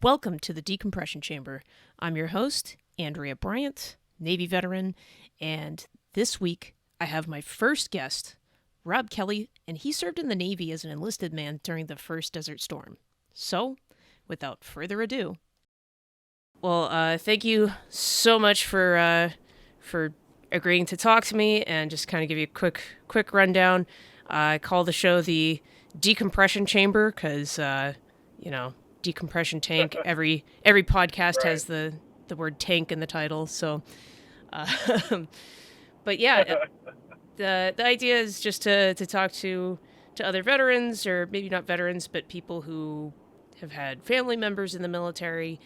Welcome to the Decompression Chamber. I'm your host, Andrea Bryant, Navy veteran, and this week I have my first guest, Rob Kelly, and he served in the Navy as an enlisted man during the first Desert Storm. So, without further ado, thank you so much for agreeing to talk to me, and just kind of give you a quick rundown. I call the show the Decompression Chamber because decompression tank. Every podcast Right. has the word tank in the title. So, uh, but yeah, the idea is just to talk to other veterans, or maybe not veterans, but people who have had family members in the military.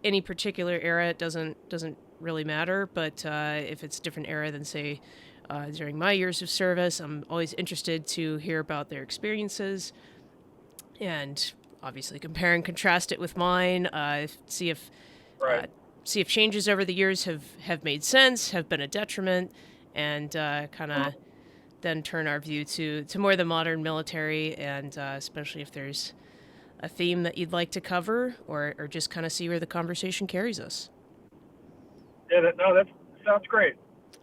Any particular era doesn't really matter, but if it's a different era than say during my years of service, I'm always interested to hear about their experiences and obviously compare and contrast it with mine. See if Right. see if changes over the years have made sense, have been a detriment, and kind of then turn our view to more the modern military, and especially if there's a theme that you'd like to cover, or just kind of see where the conversation carries us. Yeah. That sounds great.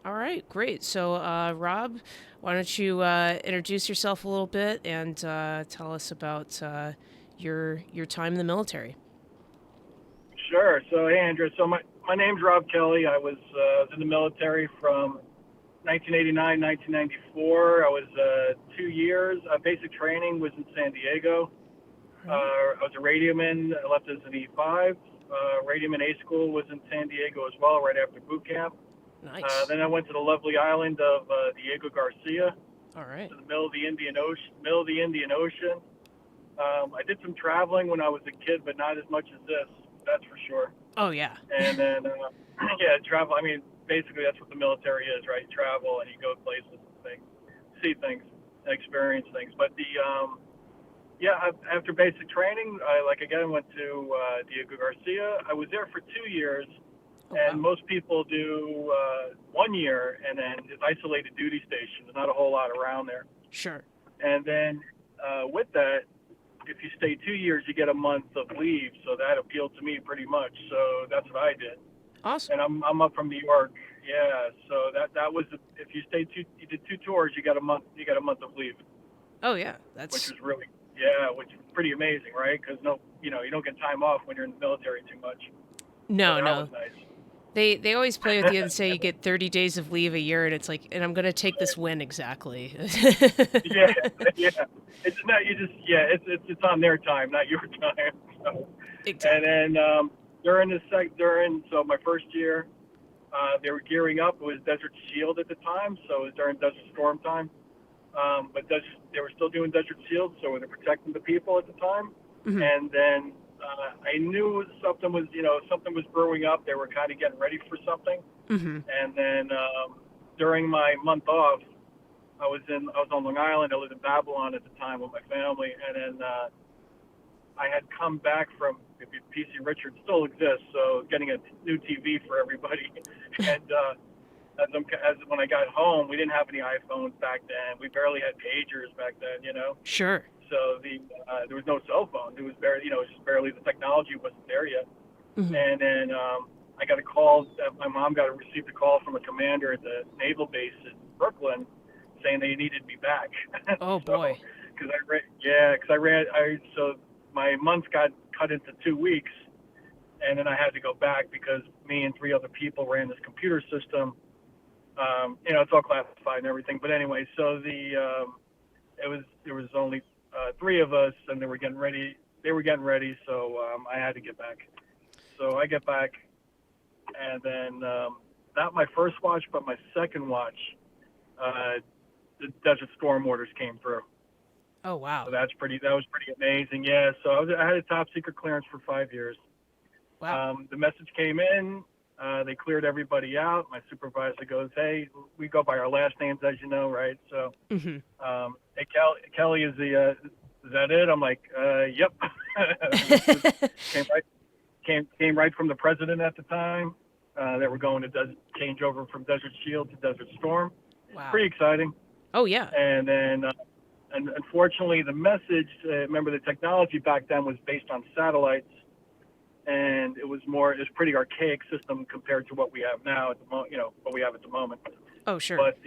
All right, great. So, Rob, why don't you introduce yourself a little bit and tell us about your time in the military? Sure. So, hey, Andrew. So, my name's Rob Kelly. I was in the military from 1989, 1994. I was 2 years. Basic training was in San Diego. I was a radioman. I left as an E5. Radioman A school was in San Diego as well, right after boot camp. Nice. Then I went to the lovely island of Diego Garcia, All right. to the middle of the Indian Ocean. I did some traveling when I was a kid, but not as much as this. That's for sure. Oh yeah. And then, yeah, travel. I mean, basically, that's what the military is, right? You travel and you go places and things, see things, and experience things. But after basic training, I went to Diego Garcia. I was there for 2 years, Oh, and wow. most people do 1 year, and then it's isolated duty station. There's not a whole lot around there. Sure. And then with that, if you stay 2 years, you get a month of leave. So that appealed to me pretty much. So that's what I did. Awesome. And I'm up from New York. Yeah. So that was, if you you did 2 tours, you got a month. You got a month of leave, Oh yeah. which That's was really, yeah, which is pretty amazing, right? Because you don't get time off when you're in the military too much. So no, that was no. nice. They always play with you and say you get 30 days of leave a year, and it's like, and I'm gonna take this when exactly? Yeah, yeah. It's not you just yeah. It's on their time, not your time. So, and Exactly. then so my first year, they were gearing up. It was Desert Shield at the time, so it was during Desert Storm time. They were still doing Desert Shield, so they're protecting the people at the time. Hmm. And then I knew something was brewing up. They were kind of getting ready for something. Hmm. And then during my month off, I was on Long Island. I lived in Babylon at the time with my family, and then I had come back from PC Richards still exists, so getting a new TV for everybody. And as when I got home, we didn't have any iPhones back then. We barely had pagers back then. Sure. So there was no cell phone. It was barely, it was just barely, the technology wasn't there yet. Hmm. And then I got a call. My mom received a call from a commander at the naval base in Brooklyn saying they needed me back. Oh So, boy. so my month got cut into 2 weeks, and then I had to go back because me and three other people ran this computer system. It's all classified and everything. But anyway, so there was only three of us, and they were getting ready. So I had to get back. So I get back, and then not my first watch, but my second watch, the Desert Storm orders came through. Oh wow. So that was pretty amazing. Yeah. So I had a top secret clearance for 5 years. Wow. The message came in. They cleared everybody out. My supervisor goes, "Hey, we go by our last names, as you know, right?" So, Hmm. hey, Kelly, is that it? I'm like, "Yep." came right came right from the president at the time. That we're going to change over from Desert Shield to Desert Storm. Wow. Pretty exciting. Oh yeah. And then, and unfortunately, the message. Remember, the technology back then was based on satellites. and it was pretty archaic system compared to what we have now at the what we have at the moment. Oh, sure. But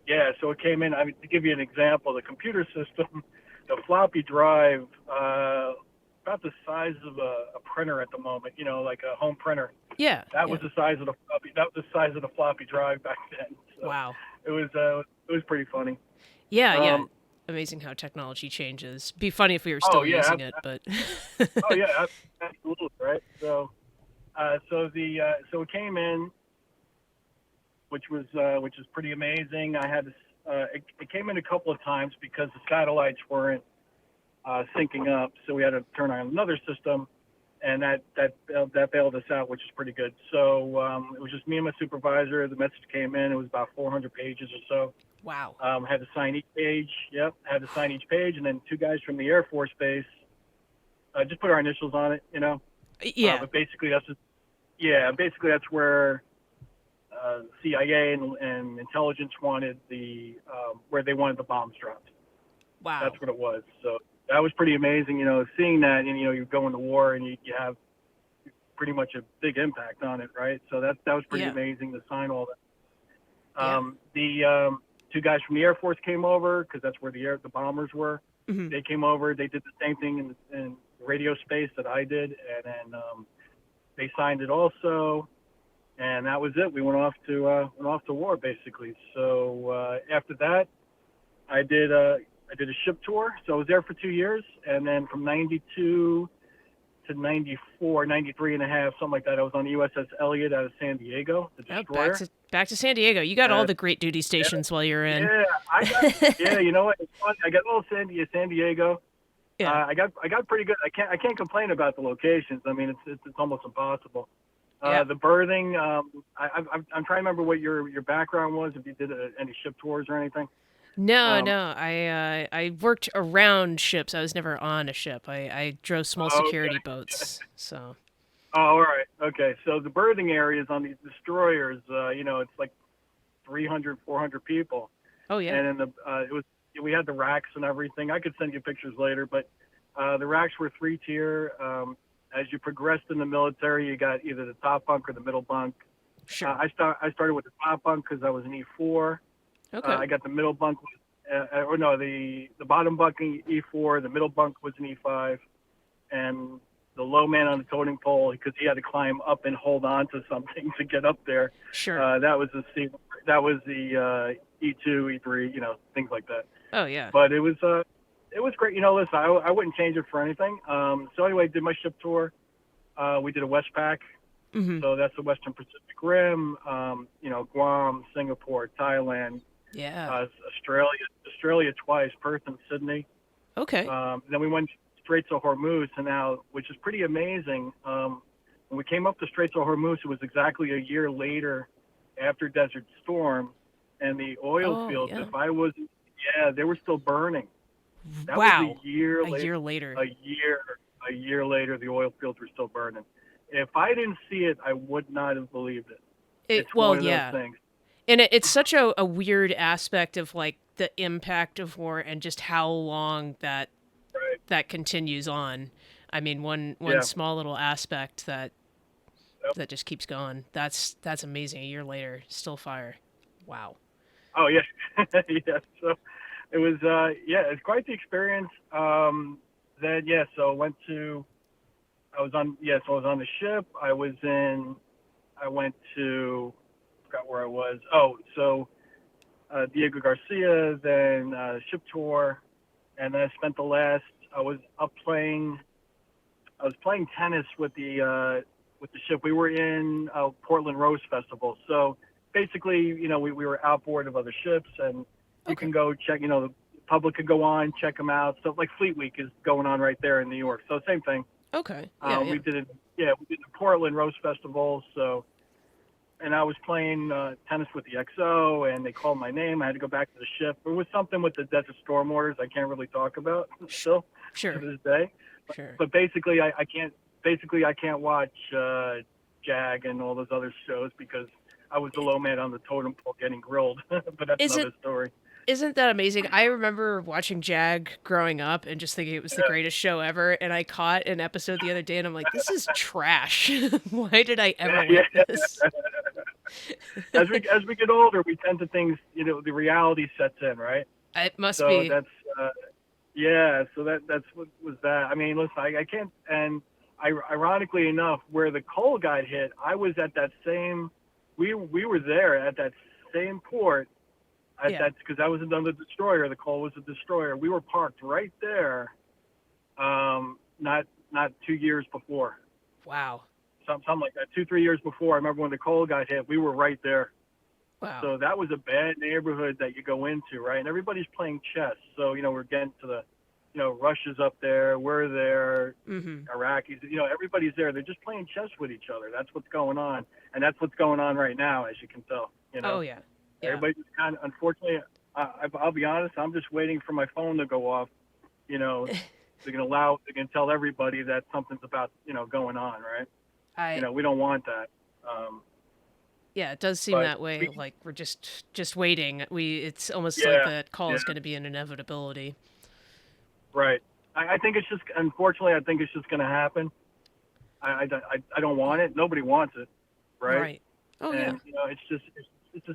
yeah, so it came in. I mean, to give you an example, the computer system, the floppy drive, about the size of a printer at the moment. Like a home printer. Yeah. That was the size of the floppy. That was the size of the floppy drive back then. So Wow. it was pretty funny. Yeah. Amazing how technology changes. Be funny if we were still using it, but. Oh yeah, absolutely, right. So it came in, which is pretty amazing. I had it came in a couple of times because the satellites weren't syncing up, so we had to turn on another system, and that bailed us out, which is pretty good. So it was just me and my supervisor. The message came in. It was about 400 pages or so. Wow. Had to sign each page. Yep, had to sign each page, and then two guys from the Air Force Base just put our initials on it. Yeah. But basically that's where CIA and intelligence wanted where they wanted the bombs dropped. Wow. That's what it was. So that was pretty amazing. Seeing that, and you go into war and you have pretty much a big impact on it, right? So that was pretty amazing to sign all that. The two guys from the Air Force came over because that's where the bombers were. Mm-hmm. They came over. They did the same thing in radio space that I did, and then they signed it also. And that was it. We went off to war basically. So after that, I did a ship tour. So I was there for 2 years, and then from '92 to '94, 93 and a half, something like that. I was on the USS Elliott out of San Diego, the destroyer. Back to San Diego. You got all the great duty stations while you're in. Yeah, you know what? It's fun. I got all San Diego. Yeah. I got pretty good. I can't complain about the locations. I mean, it's almost impossible. The berthing. I'm trying to remember what your background was. If you did any ship tours or anything. No. I worked around ships. I was never on a ship. I drove small security boats. So. Oh, all right. Okay. So the berthing areas on these destroyers, it's like 300, 400 people. Oh yeah. And then we had the racks and everything. I could send you pictures later, but the racks were 3-tier. As you progressed in the military, you got either the top bunk or the middle bunk. Sure. I started with the top bunk because I was an E4. Okay. I got the middle bunk, the bottom bunk in E4. The middle bunk was an E5, and the low man on the totem pole, because he had to climb up and hold on to something to get up there. Sure. That was the E2, E3, things like that. Oh yeah. But it was great. Listen, I wouldn't change it for anything. So anyway, did my ship tour. We did a Westpac. Mm-hmm. So that's the Western Pacific Rim. Guam, Singapore, Thailand. Yeah. Australia twice, Perth and Sydney. Okay. Then we went Straits of Hormuz, and now, which is pretty amazing. When we came up to Straits of Hormuz, it was exactly a year later after Desert Storm, and the oil fields. Yeah. They were still burning. That wow. was a year later. A A year later, the oil fields were still burning. If I didn't see it, I would not have believed it. It's one of those things. And it's such a weird aspect of like the impact of war and just how long that continues on. I mean, one small little aspect that just keeps going. That's amazing. A year later, still fire. Wow. Oh yeah, yeah. So it was it's quite the experience. So I was on the ship. I went to, forgot where I was. Diego Garcia, then ship tour, and then I spent I was playing tennis with the ship. We were in Portland Rose Festival. So basically, we were outboard of other ships, and you can go check, the public could go on, check them out. So like Fleet Week is going on right there in New York. So same thing. Okay. We did the Portland Rose Festival. So, and I was playing tennis with the XO, and they called my name. I had to go back to the ship. It was something with the Desert Storm orders I can't really talk about still to this day. Sure. But basically, I can't watch JAG and all those other shows because I was the low man on the totem pole getting grilled. But that's another story. Isn't that amazing? I remember watching Jag growing up and just thinking it was the Yeah, greatest show ever. And I caught an episode the other day and I'm like, this is trash. Why did I ever yeah, like this? yeah. As we get older, we tend to things, the reality sets in, right? It must So be. that's yeah. So that's what was that. I mean, listen, I can't. And ironically enough, where the coal got hit, I was at that same. We were there at that same port. At Yeah. that because that was another destroyer. The coal was a destroyer. We were parked right there. Not 2 years before. Wow. Something like that. 2 3 years before. I remember when the coal got hit. We were right there. Wow. So that was a bad neighborhood that you go into, right? And everybody's playing chess. So, we're getting to the, Russia's up there, we're there, Mm-hmm. Iraqis, everybody's there. They're just playing chess with each other. That's what's going on. And that's what's going on right now, as you can tell. Oh, yeah. Yeah. Everybody's just kind of, unfortunately, I'll be honest, I'm just waiting for my phone to go off. They can tell everybody that something's about, going on, right? I We don't want that. Um, Yeah, it does seem but that way. we, Like we're just waiting. It's almost like yeah, that call yeah. is going to be an inevitability. Right. I think it's just, unfortunately, I think it's just going to happen. I don't want it. Nobody wants it, right? Right. Oh yeah. And it's a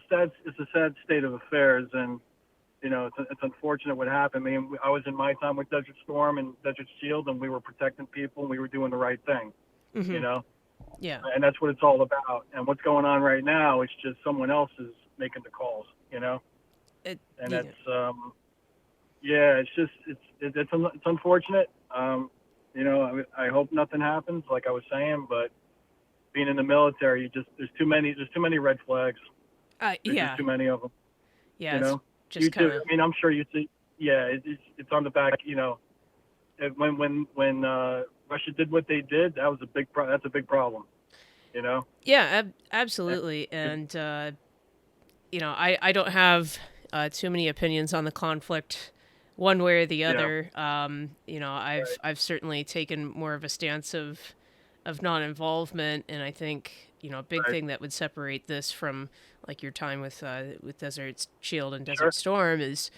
sad state of affairs, and it's unfortunate what happened. I mean, I was in my time with Desert Storm and Desert Shield, and we were protecting people, and we were doing the right thing, you Mm-hmm. know, Yeah. and that's what it's all about. And what's going on right now, it's just someone else is making the calls, and Yeah. that's yeah, it's unfortunate. I hope nothing happens, like I was saying, but being in the military, there's too many red flags. There's just Yeah. too many of them. Yeah. You It's know, you just kind too. of. I mean, I'm sure you see. Yeah, it's on the back. When Russia did what they did, that's a big problem. You know. Yeah. And Absolutely. it- And I don't have too many opinions on the conflict, one way or the yeah. other. Right. I've certainly taken more of a stance of non-involvement, and I think a big Right. thing that would separate this from like your time with Desert Shield and Sure. Desert Storm is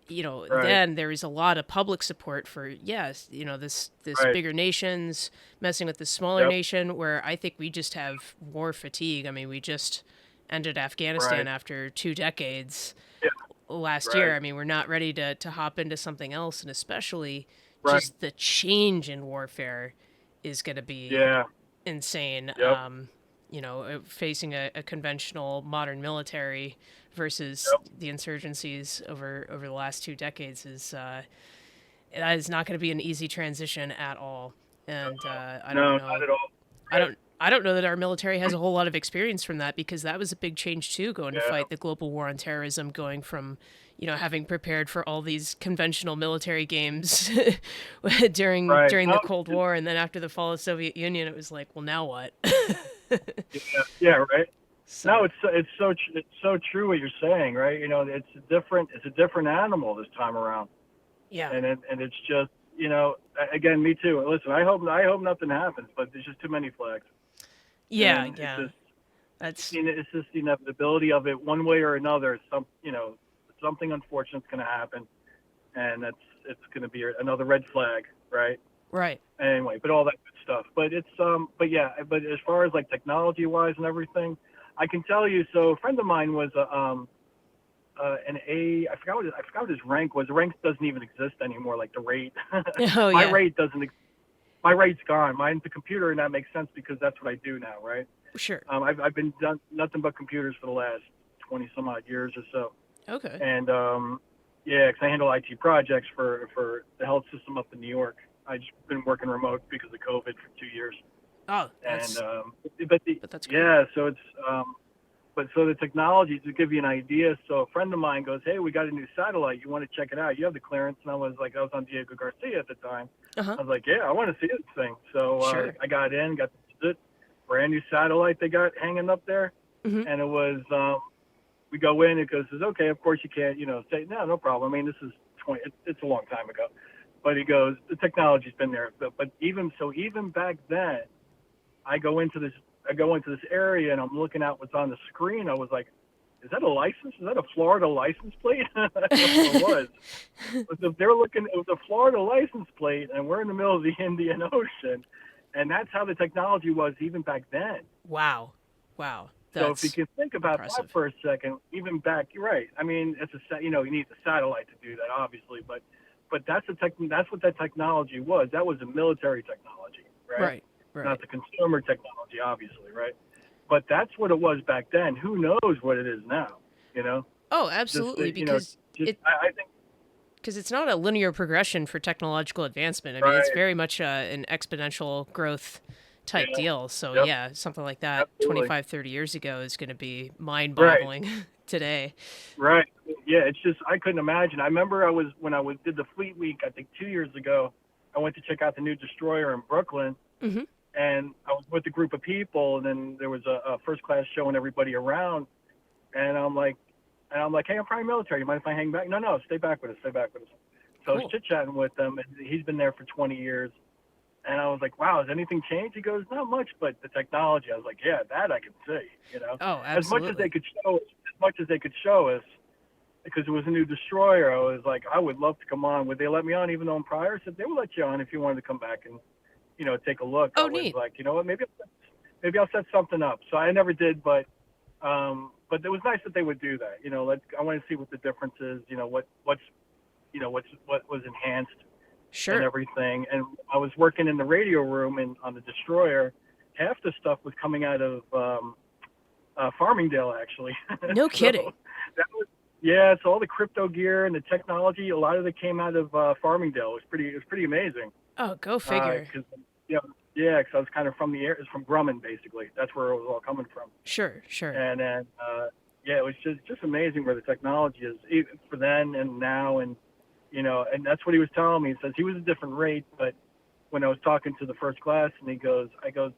Right. then there is a lot of public support for yes this Right. bigger nations messing with the smaller Yep. nation, where I think we just have war fatigue. I mean, we just ended Afghanistan Right. after 2 decades Yeah. last year. Right. I mean, we're not ready to hop into something else, and especially Right. just the change in warfare is going to be Yeah. insane. Yep. Facing a conventional modern military versus Yep. the insurgencies over the last 2 decades that is not going to be an easy transition at all. And I don't No, not know. at all. I Right. don't. I don't know that our military has a whole lot of experience from that, because that was a big change too, going to Yeah. fight the global war on terrorism, going from, having prepared for all these conventional military games during Right. during the No. Cold War, and then after the fall of the Soviet Union, it was like, well, now what? Yeah. Yeah. Right. No, So, it's so true what you're saying, right? It's a different animal this time around, yeah, and it's just again, me too. Listen, I hope nothing happens, but there's just too many flags, yeah, and yeah. That's it's just the inevitability of it, one way or another. Something unfortunate's going to happen, and it's going to be another red flag, right? right. Anyway, but all that good stuff. But yeah, but as far as like technology wise and everything, I can tell you. So a friend of mine was I forgot what his rank was. The rank doesn't even exist anymore. Like the rate, Oh my yeah, rate doesn't. My rate's gone. Mine's the computer, and that makes sense because that's what I do now, right? sure. I've been done nothing but computers for the last 20 some odd years or so, Okay. and yeah, because I handle IT projects for the health system up in New York. I've just been working remote because of COVID for 2 years. Oh, And that's but that's great. yeah, so it's but so the technology, to give you an idea. So a friend of mine goes, "Hey, we got a new satellite. You want to check it out? You have the clearance." And I was on Diego Garcia at the time. Uh huh. I was like, "Yeah, I want to see this thing." So Sure. I got to see it. Brand new satellite they got hanging up there, Hmm. and it was we go in. It goes, "Okay, of course you can't, say no problem." I mean, this is 20. It's a long time ago, but he goes, "The technology's been there." But even back then, I go into this area and I'm looking at what's on the screen. I was like, is that a license? Is that a Florida license plate? That's what it was. If they're looking, it was a Florida license plate, and we're in the middle of the Indian Ocean, and that's how the technology was even back then. Wow. Wow. So if you That's can think about that impressive. for a second, even back, you're right. I mean, you need the satellite to do that, obviously, but that's what that technology was. That was a military technology, right? Right. Right. Not the consumer technology, obviously, right? But that's what it was back then. Who knows what it is now? You know, Oh, just absolutely. just I think Because it's not a linear progression for technological advancement. I mean, it's right. very much an exponential growth type Yeah. deal. So Yep. yeah, something like that Absolutely. 25, 30 years ago is going to be Right. mind-boggling today. Right. Yeah. It's just I couldn't imagine. I remember when I was did the Fleet Week. I think 2 years ago, I went to check out the new destroyer in Brooklyn, Hmm. and I was with a group of people, and then there was a first class showing everybody around, and I'm like, hey, I'm prime military. You mind if I hang back? No, no, stay back with us. Stay back with us. So I was Cool. chit chatting with him, and he's been there for 20 years. And I was like, wow, has anything changed? He goes, not much, but the technology. I was like, yeah, that I can see. You know, Oh, as much as they absolutely. could show us, because it was a new destroyer. I was like, I would love to come on. Would they let me on? Even though I'm prior, I said they would let you on if you wanted to come back and take a look. I Oh, was neat. like, you know what, maybe I'll set something up. So I never did, but it was nice that they would do that. I want to see what the difference is. What was enhanced and Sure. everything. And I was working in the radio room and on the destroyer. Half the stuff was coming out of Farmingdale, actually. No So kidding. that was yeah. So all the crypto gear and the technology, a lot of it came out of Farmingdale. It was pretty amazing. Oh, go figure. Because yeah, because I was kind of from the air, it's from Grumman basically. That's where it was all coming from. Sure, sure. And then yeah, it was just amazing where the technology is even for then and now, and and that's what he was telling me. He says he was a different rate, but when I was talking to the first class, and he goes, I guess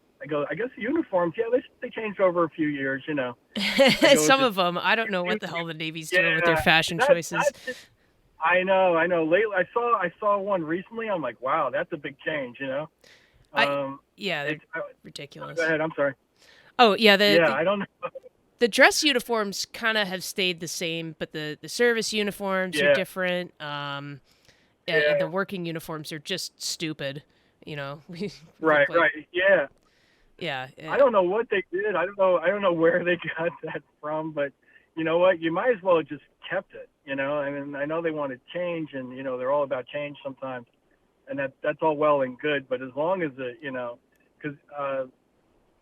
the uniforms, yeah, they changed over a few years. I go, Some of them, I don't know what the hell the Navy's doing with their yeah, fashion choices. that I know. Lately, I saw one recently. I'm like, wow, that's a big change. I Um, Yeah, they're I, go ridiculous. ahead. I'm sorry. Oh, yeah, Yeah, I don't know. the dress uniforms kind of have stayed the same, but the service uniforms are Yeah, different. And the yeah, working uniforms are just stupid. We look right, like, right. Yeah, yeah, I don't know what they did. I don't know where they got that from, but you know what? You might as well have just kept it. I mean, I know they want to change, and they're all about change sometimes, and that's all well and good. But as long as because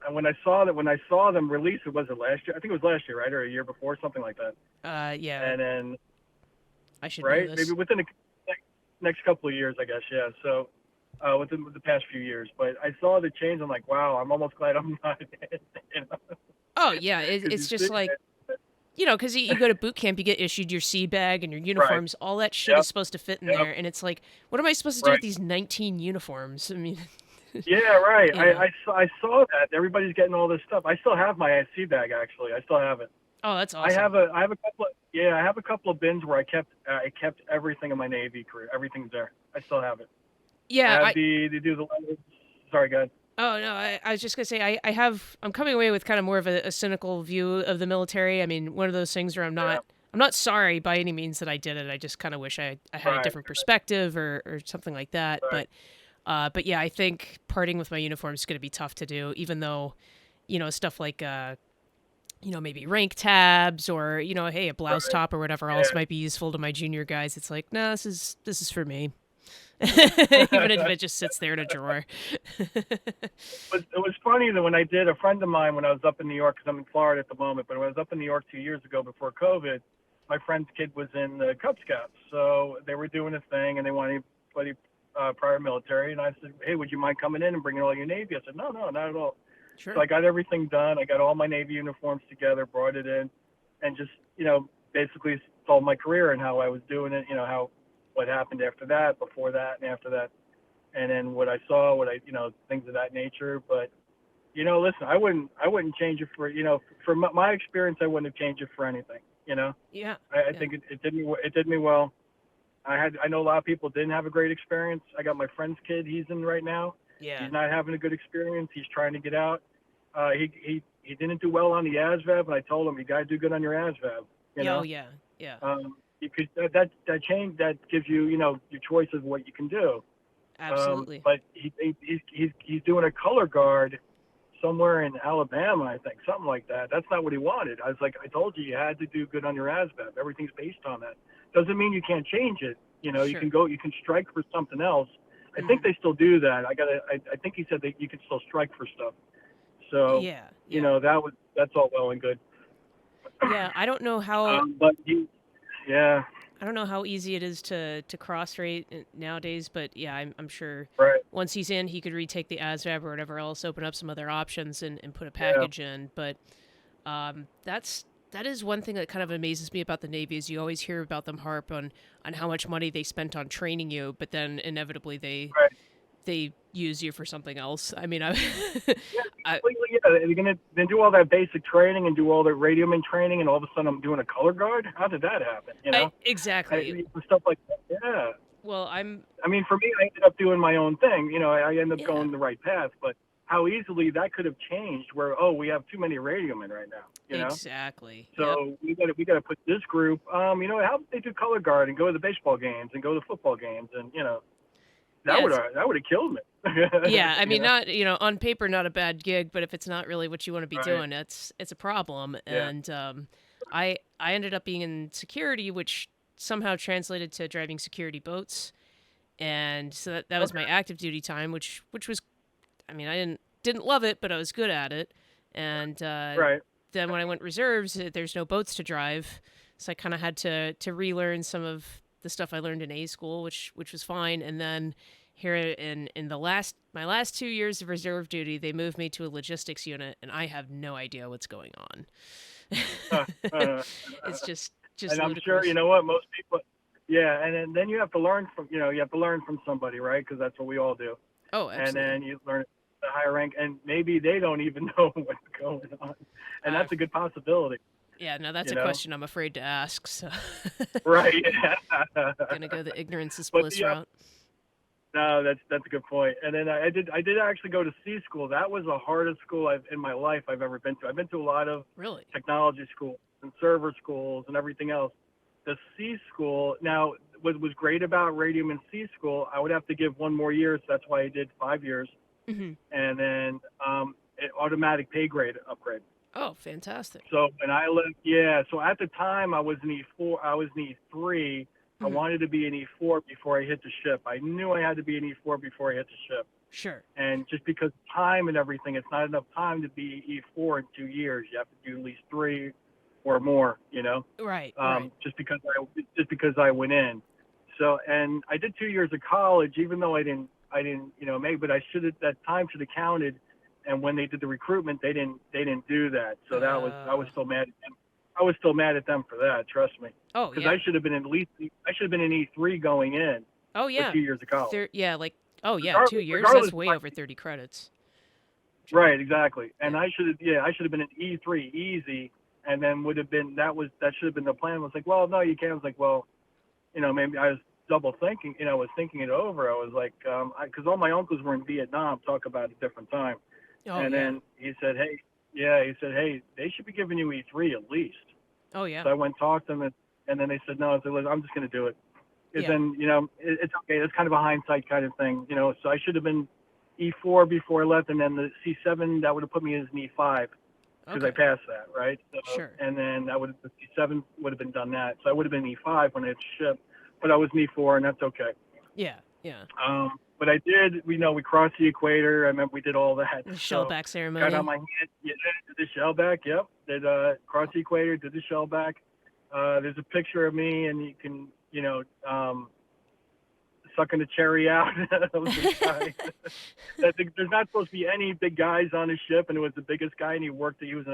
and when I saw them release it, was it last year? I think it was last year, right, or a year before, something like that. yeah, And then I should know right, maybe this. within the next couple of years, I guess. Yeah. So within the past few years, but I saw the change. I'm like, wow, I'm almost glad I'm not. You know, Oh, yeah, because it's you just see like, it. because you go to boot camp, you get issued your sea bag and your Right. uniforms. All that shit is Yep. supposed to fit in Yep. there, and it's like, what am I supposed to do with Right. these 19 uniforms? I mean, Yeah. Right. you know. I saw that everybody's getting all this stuff. I still have my sea bag actually. I still have it. Oh, that's I awesome. have a couple of I have a couple of bins where I kept everything in my Navy career. Everything's there. I still have it. I Yeah, have I the do the letters. Sorry, guys. Oh no, I was just gonna say I'm coming away with kind of more of a cynical view of the military. I mean, one of those things where Yeah. I'm not sorry by any means that I did it. I just kind of wish I had a Right. different perspective or something like that. Right. But yeah, I think parting with my uniform is gonna be tough to do, even though stuff like maybe rank tabs or hey, a blouse Right. top or whatever else Yeah. might be useful to my junior guys. It's like, no, this is for me. Even if it just sits there in a drawer. It was funny that when I did, a friend of mine, when I was up in New York, because I'm in Florida at the moment, but when I was up in New York 2 years ago before COVID, my friend's kid was in the Cub Scouts. So they were doing a thing and they wanted anybody prior military. And I said, hey, would you mind coming in and bringing all your Navy? I said, no, no, not at all. So Sure. I got everything done. I got all my Navy uniforms together, brought it in, and just, basically told my career and how I was doing it, what happened after that, before that, and after that, and then what I saw, things of that nature. But listen, I wouldn't change it for for my experience. I wouldn't have changed it for anything. Yeah. I Yeah. think it did me well. I know a lot of people didn't have a great experience. I got my friend's kid. He's in right now. Yeah. He's not having a good experience. He's trying to get out. He didn't do well on the ASVAB, and I told him you got to do good on your ASVAB. You Yeah, oh know, yeah, yeah, because that change that gives you your choice of what you can do. absolutely. But he's doing a color guard somewhere in Alabama, I think, something like that. That's not what he wanted. I was like, I told you had to do good on your ASVAB. Everything's based on that. Doesn't mean you can't change it. You Sure. you can strike for something else. I think Hmm. they still do that. I think he said that you can still strike for stuff. So, Yeah, yeah, that's all well and good. yeah. But yeah, I don't know how easy it is to cross rate nowadays, but yeah, I'm sure right, once he's in, he could retake the ASVAB or whatever else, open up some other options and put a yeah, package in. But that is one thing that kind of amazes me about the Navy is you always hear about them harp on how much money they spent on training you, but then inevitably right. they use you for something else. I mean, I, Yeah, I completely. Yeah, they're gonna then do all that basic training and do all the radioman training, and all of a sudden I'm doing a color guard. How did that happen? exactly. Stuff like that. Yeah. Well, I'm I mean, for me, I ended up doing my own thing. I ended up yeah, going the right path, but how easily that could have changed. Where we have too many radiomen right now. exactly. Yep. So we got to put this group. How about they do color guard and go to the baseball games and go to the football games, and Yeah, that would have killed me. yeah, I you mean, know. not on paper, not a bad gig, but if it's not really what you want to be Right. doing, it's a problem. Yeah. And I ended up being in security, which somehow translated to driving security boats, and so that was my Okay. active duty time, which was, I mean, I didn't love it, but I was good at it. And Right. then when I went reserves, there's no boats to drive, so I kind of had to relearn some of the stuff I learned in A school, which was fine. And then here in my last 2 years of reserve duty, they moved me to a logistics unit, and I have no idea what's going on. Uh, uh, It's just and I'm sure ludicrous. what most people. Yeah, and then you have to learn from somebody, right? Because that's what we all do. Oh, And absolutely. then you learn the higher rank, and maybe they don't even know what's going on, and Uh, that's a good possibility. yeah, no, that's You a know. question I'm afraid to ask. So, Right. gonna go the ignorance is But bliss route. no, that's a good point. And then I did actually go to C school. That was the hardest school in my life I've ever been to. I've been to a lot of Really? technology schools and server schools and everything else. The C school now what was great about Radium and C school. I would have to give one more year, so that's why I did 5 years, Hmm. and then an automatic pay grade upgrade. Oh, fantastic. So when I left, yeah. So at the time I was in E4. I was in E3. I Hmm. wanted to be an E4 before I hit the ship. I knew I had to be an E4 before I hit the ship. Sure. And just because time and everything, it's not enough time to be E4 in 2 years. You have to do at least three or more. Right. Right. Just because I went in. So and I did 2 years of college, even though I didn't make, but I should have that time should have counted. And when they did the recruitment, they didn't do that. So I was still mad at them. I was still mad at them for that. Trust me, oh because yeah. I should have been in E3 going in Oh for yeah. 2 years of college. Yeah. Like oh yeah. 2 years. That's Regardless way over 30 credits. Gee. right, exactly. Yeah. And I should have been in E3 easy, and then would have been that should have been the plan. I was like, well, no, you can't. I was like, well, maybe I was double thinking. I was thinking it over. I was like, because all my uncles were in Vietnam. Talk about a different time. Oh And yeah. then he said, hey, they should be giving you E3 at least. Oh yeah. So I went and talked to them, and then they said, no. I said, I'm just going to do it. Because Yeah. then, it's okay. It's kind of a hindsight kind of thing, So I should have been E4 before I left, and then the C7, that would have put me as an E5 because I Okay. passed that, right? So, Sure. and then the C7 would have been done that. So I would have been E5 when I hit the ship, but I was an E4, and that's okay. Yeah. Yeah. But I did, we crossed the equator. I remember we did all that. The So shellback got on ceremony. my hand, yeah, did the shellback. Yep, did cross the equator, did the shellback. There's a picture of me, and you can, sucking the cherry out of the guy. There's not supposed to be any big guys on his ship, and it was the biggest guy, and he was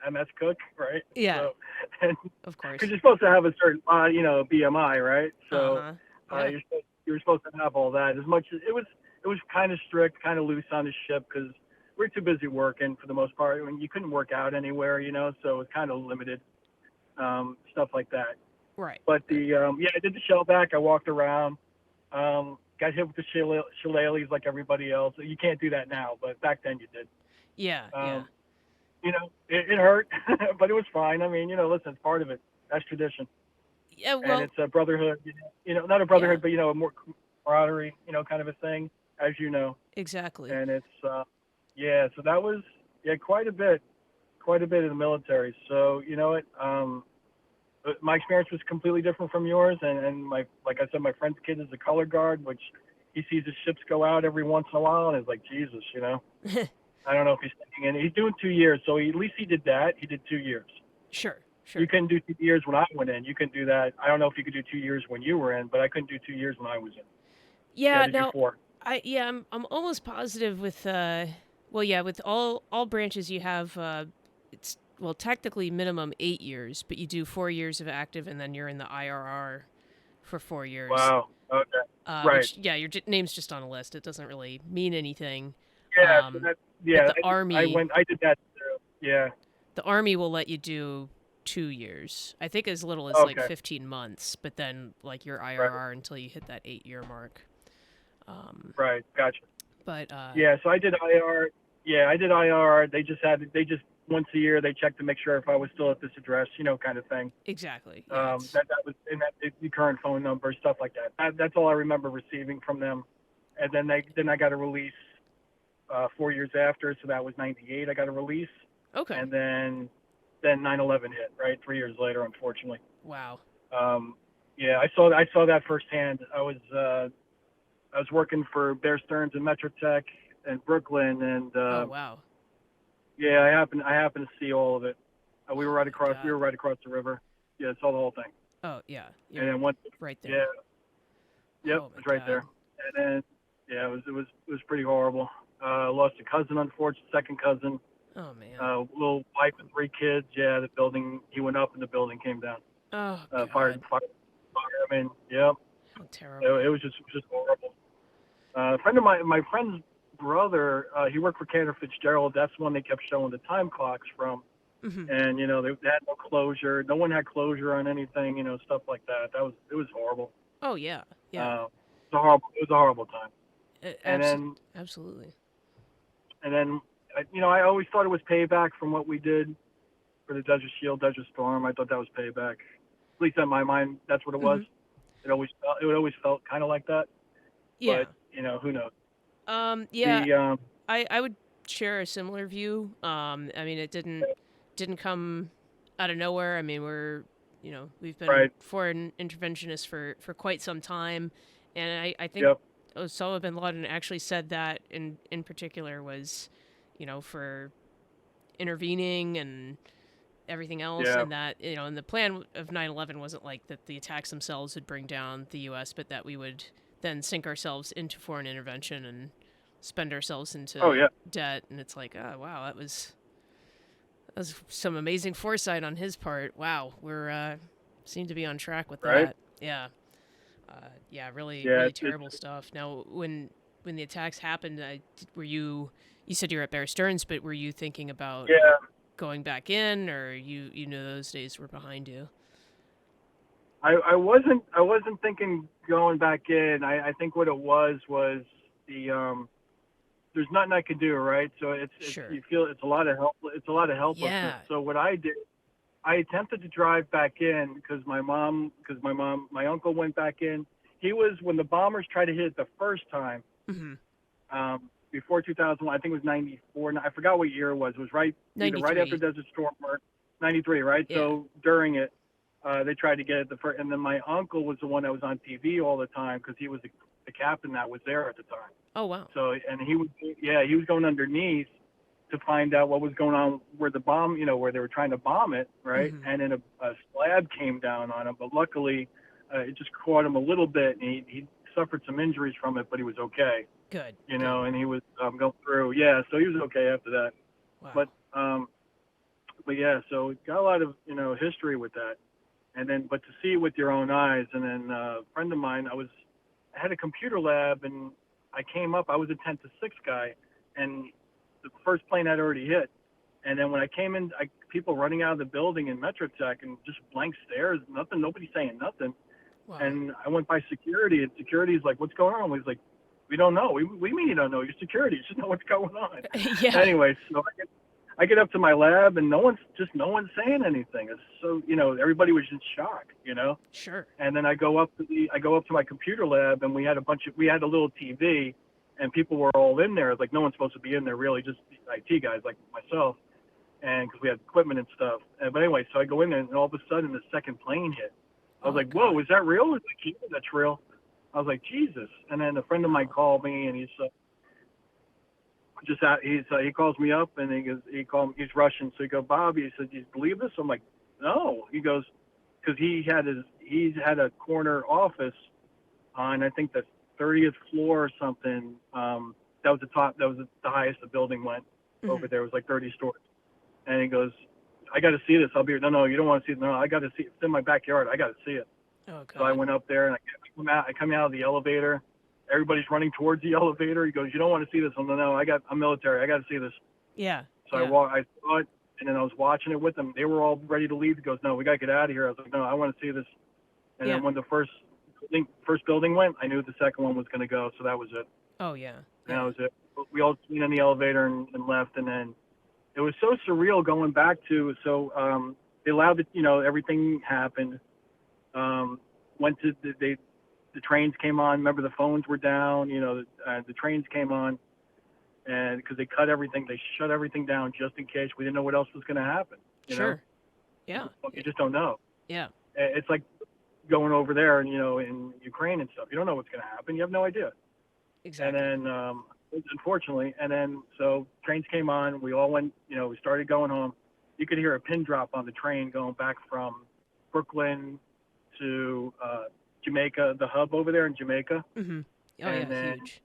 a mess cook, right? Yeah. So, and Of course. because you're supposed to have a certain, BMI, right? Uh So huh. Yeah. you're supposed to have all that. As much as it was kind of strict, kind of loose on the ship because we're too busy working for the most part. I mean, you couldn't work out anywhere, so it was kind of limited, stuff like that. Right. But Right. I did the shellback. I walked around, got hit with the shillelaghs like everybody else. You can't do that now, but back then you did. Yeah. Um, Yeah. it hurt, but it was fine. I mean, listen, it's part of it. That's tradition, Yeah, and well, it's a brotherhood. Not a yeah, brotherhood, but a more camaraderie, kind of a thing, as you know. exactly. And it's yeah. So that was quite a bit in the military. So you know what? My experience was completely different from yours, and like I said, my friend's kid is a color guard, which he sees his ships go out every once in a while, and is like, Jesus. I don't know if he's thinking, and he's doing 2 years, so at least he did that. He did 2 years. Sure, You sure. couldn't do 2 years when I went in. You can do that. I don't know if you could do 2 years when you were in, but I couldn't do 2 years when I was in. You had Yeah, to do now four. I'm almost positive with well, yeah, with all branches you have it's well, technically minimum 8 years, but you do 4 years of active and then you're in the IRR for 4 years. Wow. Okay. Right. Which yeah, name's just on a list. It doesn't really mean anything. Yeah. So Um that. but Yeah. I went. I did that too. Yeah. the army will let you do 2 years. I think as little as like Okay. 15 months, but then like your Right. IRR until you hit that 8-year mark. Um Right. Gotcha. but Yeah. So I did IR. Yeah, I did IR. They just once a year they checked to make sure if I was still at this address, kind of thing. exactly. Yeah, it's That was in that the current phone number, stuff like that. That's all I remember receiving from them. And then I got a release 4 years after, so that was '98. I got a release, okay. and then 9/11 hit. Right, 3 years later, unfortunately. Wow. Yeah, I saw that firsthand. I was working for Bear Stearns and Metrotech in Brooklyn, and Oh, wow. yeah, I happened to see all of it. We were Oh right my across. We god. were right across the river. Yeah, saw the whole thing. Oh, yeah. And You're then once, right yeah, there. yep, Oh it my was right there. god. And then, yeah, it was pretty horrible. Lost a cousin, unfortunately, second cousin. Oh man. Little wife and 3 kids. Yeah, the building. He went up and the building came down. Oh Fired god. fireman. Yep. How It terrible. was just horrible. A friend of my friend's brother, he worked for Cantor Fitzgerald. That's one they kept showing the time clocks from. Mhm. And they had no closure. No one had closure on anything. Stuff like that. It was horrible. Oh yeah. Yeah. It was a horrible time. And Abs- then absolutely. and then I always thought it was payback from what we did for the Desert Shield, Desert Storm. I thought that was payback. At least in my mind, that's what it was. Mhm. It always felt kind of like that. Yeah. But who knows? Yeah, The I would share a similar view. I mean it didn't come out of nowhere. I mean, we've been right. foreign interventionists for quite some time, and I think Yep. Osama bin Laden actually said that in particular was, for intervening and everything else, Yeah. and that and the plan of 9/11 wasn't like that the attacks themselves would bring down the U.S., but that we would then sink ourselves into foreign intervention and spend ourselves Oh into yeah. debt. And it's like, oh wow, that was some amazing foresight on his part. Wow, we're seem to be on track with Right. that. Yeah, yeah, really, Yeah. really terrible stuff. Now, when the attacks happened, were you? You said you were at Bear Stearns, but were you thinking about Yeah. going back in, or you knew those days were behind you? I wasn't thinking going back in. I think what it was the there's nothing I could do, right? So it's Sure. you feel it's a lot of helplessness. Yeah. So what I did, I attempted to drive back in my uncle went back in. He was when the bombers tried to hit it the first time, Mm-hmm. before 2001. I think it was '94. I forgot what year it was. It was either right after 93. Desert Storm or '93, right? Yeah. So during it, they tried to get it the first, and then my uncle was the one that was on TV all the time because he was the captain that was there at the time. Oh wow. So and he was going underneath to find out what was going on where the bomb, where they were trying to bomb it, right? Mm-hmm. And then a slab came down on him, but luckily it just caught him a little bit, and he suffered some injuries from it, but he was okay, Good. and he was going through. Yeah, so he was okay after that. Wow. But yeah, so it got a lot of history with that, and then but to see it with your own eyes, and then a friend of mine, I had a computer lab, and I came up. I was a 10 to 6 guy, and the first plane had already hit. And then when I came in, people running out of the building in Metrotech and just blank stares, nothing, nobody saying nothing. Wow. And I went by security, and security's like, "What's going on?" He's like, "We don't know. We mean you don't know. You're security. You should know what's going on." Yeah. Anyway, so I get up to my lab and no one's saying anything. It's so, everybody was in shock, Sure. And then I go up to my computer lab, and we had a little TV, and people were all in there. Like, no one's supposed to be in there, really, just IT guys like myself, and because we had equipment and stuff. But anyway, so I go in there, and all of a sudden the second plane hit. I was like, God. "Whoa, is that real?" He's like, "Yeah, that's real." I was like, "Jesus!" And then a friend of mine called me, and he's he calls me up, and he's Russian, so he goes, "Bob," he said, "Do you believe this?" I'm like, "No." He goes, because he's had a corner office on, I think, the 30th floor or something. That was the highest the building went. Over there. It was like 30 stories. And he goes, "I got to see this. I'll be here." "No, you don't want to see it." "No, I got to see it. It's in my backyard. I got to see it." Oh, God. So I went up there, and I come out of the elevator. Everybody's running towards the elevator. He goes, "You don't want to see this." I'm like, "No, I'm military. I got to see this." Yeah. So I saw it, and then I was watching it with them. They were all ready to leave. He goes, "No, we got to get out of here." I was like, "No, I want to see this." And then when the first building went, I knew the second one was going to go. So that was it. Oh, yeah. And that was it. We all went in the elevator and left, and then it was so surreal going back to. So they allowed it. Everything happened. Went to the trains came on. Remember, the phones were down. The trains came on, and because they shut everything down just in case. We didn't know what else was going to happen. Sure. Yeah. You just don't know. Yeah. It's like going over there, and in Ukraine and stuff. You don't know what's going to happen. You have no idea. Exactly. And then, unfortunately, so trains came on. We all went. We started going home. You could hear a pin drop on the train going back from Brooklyn to Jamaica, the hub over there in Jamaica. Mm-hmm. Oh, and yeah, then, huge.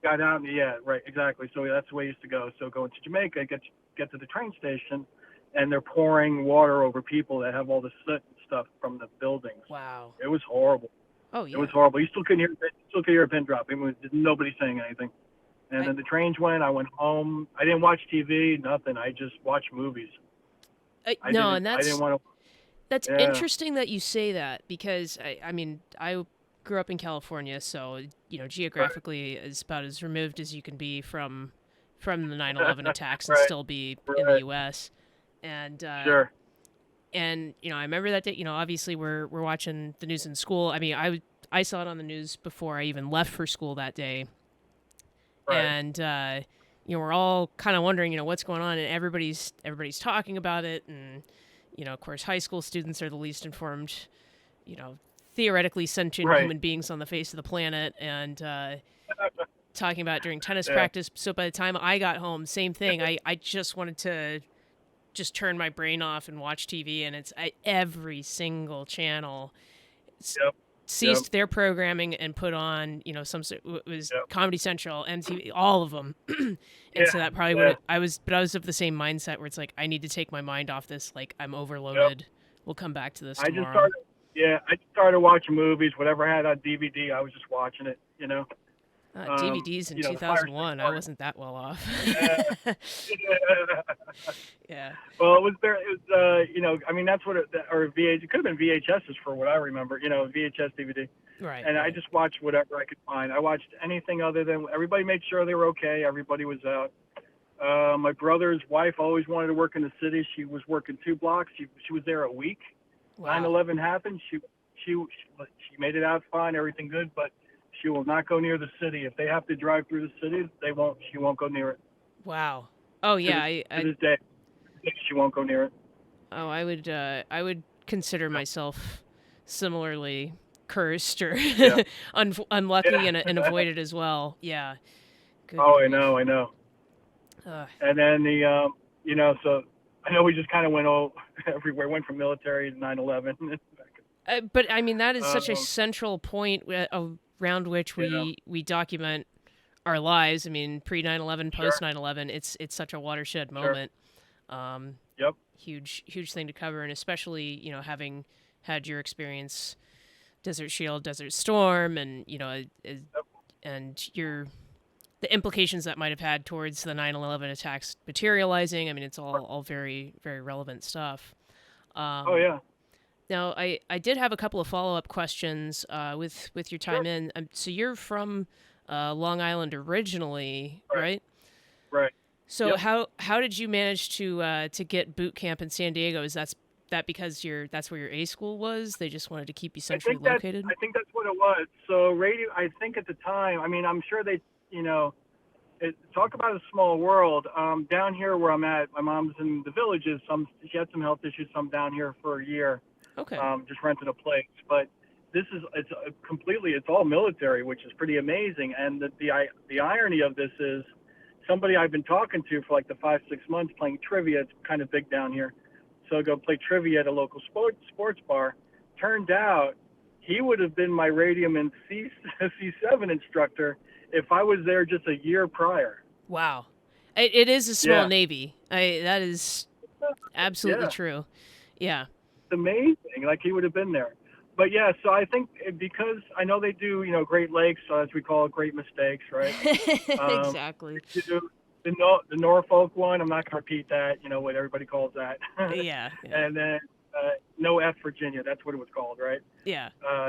Got out. Yeah, right, exactly. So that's the way I used to go. So going to Jamaica, get to the train station, and they're pouring water over people that have all the soot and stuff from the buildings. Wow. It was horrible. Oh, yeah. It was horrible. You still couldn't hear a pin drop. It was nobody saying anything. And then the trains went. I went home. I didn't watch TV, nothing. I just watched movies. I didn't want to. That's interesting that you say that, because I grew up in California, so geographically is about as removed as you can be from the 9/11 attacks and still be in the U.S. And Sure. And I remember that day. Obviously we're watching the news in school. I mean, I saw it on the news before I even left for school that day, Right. and we're all kind of wondering what's going on, and everybody's talking about it, and of course high school students are the least informed, theoretically sentient human beings on the face of the planet, and talking about it during tennis practice. So by the time I got home, same thing. I just wanted to just turn my brain off and watch TV, and it's every single channel ceased their programming and put on it was Comedy Central, MTV, all of them. And so that probably I was of the same mindset where it's like, I need to take my mind off this, like I'm overloaded. We'll come back to this tomorrow. I just started watching movies. Whatever I had on DVD, I was just watching it. DVDs in 2001, I wasn't that well off. Yeah. Well, it was there. It was, that's what or VH. It could have been VHSs for what I remember. VHS, DVD. Right. And I just watched whatever I could find. I watched anything other than everybody made sure they were okay. Everybody was out. My brother's wife always wanted to work in the city. She was working 2 blocks. She was there a week. Wow. 9/11 happened. She made it out fine. Everything good, but she will not go near the city. If they have to drive through the city, she won't go near it. Wow. Oh yeah. To this day, she won't go near it. Oh, I would consider myself similarly cursed or unlucky and avoid it as well. Yeah. Good grief. I know. And then so I know we just kind of went everywhere. Went from military to 9/11. But I mean, that is such a central point around which we document our lives. I mean, pre 9/11, post 9/11, it's such a watershed moment. Huge thing to cover, and especially having had your experience, Desert Shield, Desert Storm, and and the implications that might have had towards the 9/11 attacks materializing. I mean, it's all very, very relevant stuff. Now, I did have a couple of follow-up questions with your time in. So you're from Long Island originally, right? Right. So Yep. how did you manage to get boot camp in San Diego? Is that because that's where your A school was? They just wanted to keep you centrally I located? think that's what it was. So radio. I think at the time. I mean, I'm sure they. You know, talk about a small world. Down here where I'm at, my mom's in the villages. She had some health issues. So I'm down here for a year, Okay. just renting a place. But it's completely, it's all military, which is pretty amazing. And the irony of this is somebody I've been talking to for like the 5 6 months playing trivia. It's kind of big down here, so I go play trivia at a local sports bar. Turned out he would have been my radium and C7 instructor if I was there just a year prior. Wow. It is a small Yeah, navy. That is absolutely yeah, true. Yeah. it's amazing. Like he would have been there. But yeah, so I think because I know they do, Great Lakes, as we call it, Great Mistakes, right? Um, Exactly. they do the Norfolk one. I'm not going to repeat that. You know what everybody calls that. Yeah, yeah. And then No F Virginia. That's what it was called, right? Yeah.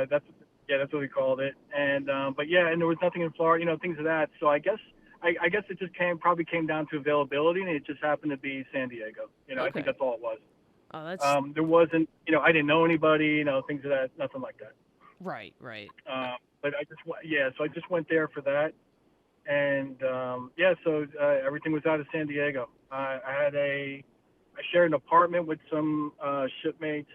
That's yeah, that's what we called it. And but yeah, and there was nothing in Florida, things of that. So I guess it just probably came down to availability, and it just happened to be San Diego. I think Okay. that's all it was. Oh, that's There wasn't, I didn't know anybody, things of that, nothing like that. right, right. But so I just went there for that, and yeah, so everything was out of San Diego. I shared an apartment with some shipmates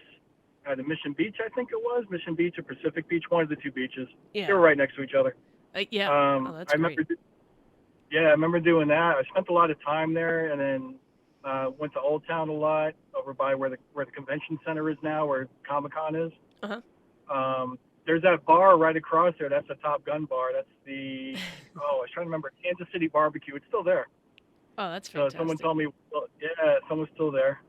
at the Mission Beach, I think it was Mission Beach or Pacific Beach, one of the two beaches. They Yeah. were right next to each other. Yeah. Oh, that's I great. remember, yeah, I remember doing that. I spent a lot of time there, and then went to Old Town a lot, over by where the convention center is now, where Comic Con is. Uh-huh. There's that bar right across there. That's a Top Gun bar. That's I was trying to remember, Kansas City Barbecue. It's still there. Oh, that's So someone fantastic. told me, well, yeah, someone's still there.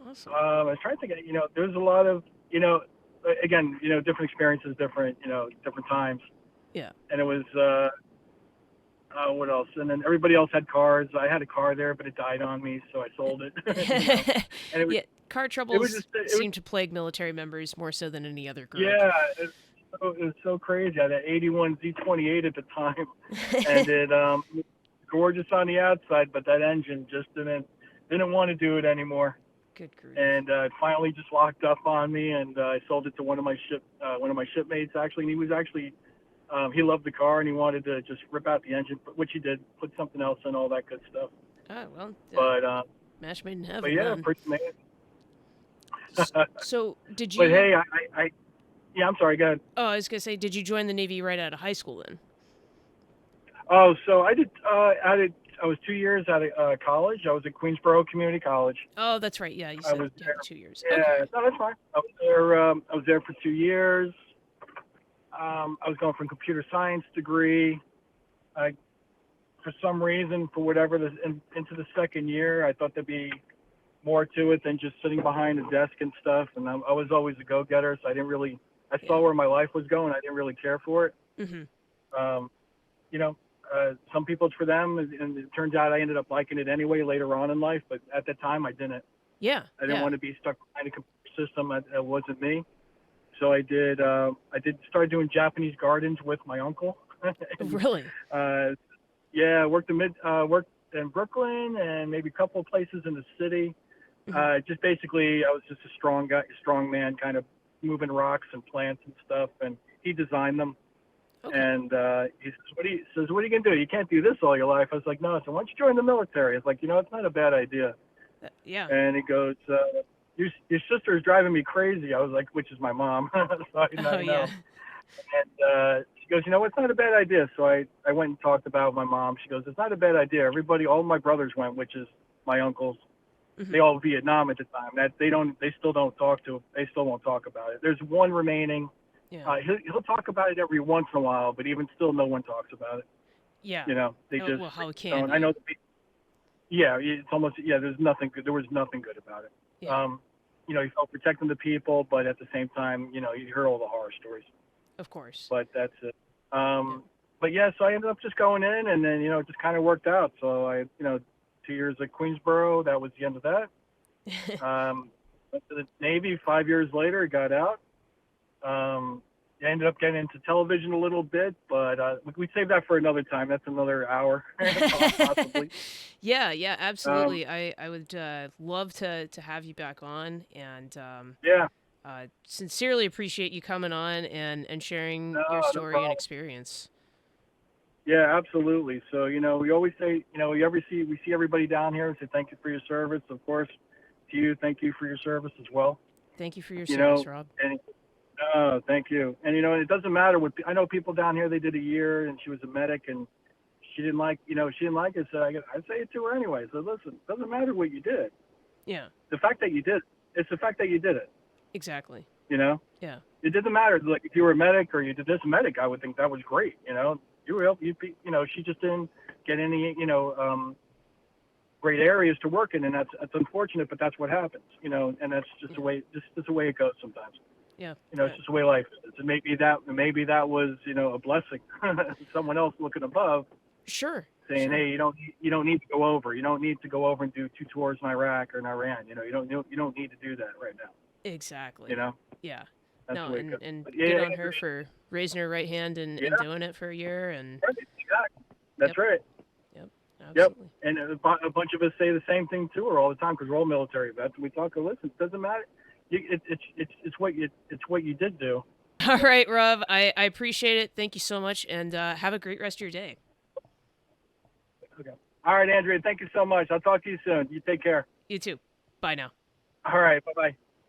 Awesome. I was trying to think, there's a lot of, again, different experiences, different times. Yeah. And it was, what else? And then everybody else had cars. I had a car there, but it died on me, so I sold it. And Yeah, car it was troubles just, it was, seem to plague military members more so than any other group. yeah, it was so crazy. I had an 81 Z28 at the time, and it, gorgeous on the outside, but that engine just didn't want to do it anymore. Good grief. And it finally just locked up on me, and I sold it to one of my shipmates actually, and he was actually he loved the car and he wanted to just rip out the engine, which he did, put something else in, all that good stuff. Oh, well, match made in But heaven yeah, then. pretty amazing. So, did But you hey, yeah, I'm sorry, go ahead. Oh, I was going to say, did you join the Navy right out of high school then? Oh, so I was 2 years out of college. I was at Queensboro Community College. Oh, that's right. Yeah, you I said was yeah, there. 2 years. Yeah, Okay. no, that's fine. I was there for 2 years. I was going for a computer science degree. I, for some reason, for whatever, into the second year, I thought there'd be more to it than just sitting behind a desk and stuff. And I was always a go-getter, so I Yeah. saw where my life was going. I didn't really care for it. Mhm. Um, some people it's for them, and it turns out I ended up liking it anyway later on in life. But at the time, I didn't. Yeah. I didn't Yeah. want to be stuck behind a computer system. It wasn't me. So I did start doing Japanese gardens with my uncle. Really? Yeah, worked in Brooklyn and maybe a couple of places in the city. Mhm. Just basically, I was just a strong guy, strong man, kind of moving rocks and plants and stuff. And he designed them. Okay. And he says, what are you gonna do? You can't do this all your life. I was like, no. So why don't you join the military? It's like, it's not a bad idea. Yeah. And he goes, your sister is driving me crazy. I was like, which is my mom. So I Oh, know. yeah. And she goes, it's not a bad idea. So I went and talked about it with my mom. She goes, it's not a bad idea. All my brothers went, which is my uncles. Mhm. They all Vietnam at the time. They still won't talk about it. There's one remaining. Yeah. He'll talk about it every once in a while, but even still, no one talks about it. Yeah. They Oh, just well, how can don't. I you? know. Yeah, it's almost, yeah. There's nothing good. There was nothing good about it. Yeah. You felt protecting the people, but at the same time, you heard all the horror stories. Of course. But that's it. Yeah. But yeah, so I ended up just going in, and then it just kind of worked out. So I 2 years at Queensboro. That was the end of that. Went to the Navy 5 years later. Got out. I ended up getting into television a little bit, but we save that for another time. That's another hour, possibly. Yeah, yeah, Um, absolutely. I would love to have you back on, and yeah, sincerely appreciate you coming on and sharing no, your no story and problem. experience. Yeah, absolutely. So, we always say, we see everybody down here and say thank you for your service. Of course, to you, thank you for your service as well. Thank you for your You service, know, Rob. and thank you. And it doesn't matter what I know. People down here, they did a year, and she was a medic, and she didn't like it. So I say it to her anyway. So listen, doesn't matter what you did. Yeah, The fact that you did, it's the fact that you did it. exactly. You know, Yeah, it doesn't matter. Like if you were a medic or you did this medic, I would think that was great. You were she just didn't get any great areas to work in, and that's unfortunate, but that's what happens. And that's just yeah, the way it goes sometimes. yeah. It's just the way life is. And maybe that was a blessing. Someone else looking above Sure, saying, sure. hey, you don't need to go over. You don't need to go over and do 2 tours in Iraq or in Iran. You don't need to do that right now. You Exactly. know, Yeah. that's the No, way it goes. and But good yeah, on her for raising her right hand yeah, and doing it for a year. And right, exactly. That's yep, right. yep, Yep. absolutely. And a bunch of us say the same thing to her all the time because we're all military vets. We talk. Listen, it doesn't matter. It's what you did do. All right, Rob. I appreciate it. Thank you so much, and have a great rest of your day. Okay. All right, Andrea. Thank you so much. I'll talk to you soon. You take care. You too. Bye now. All right. Bye bye.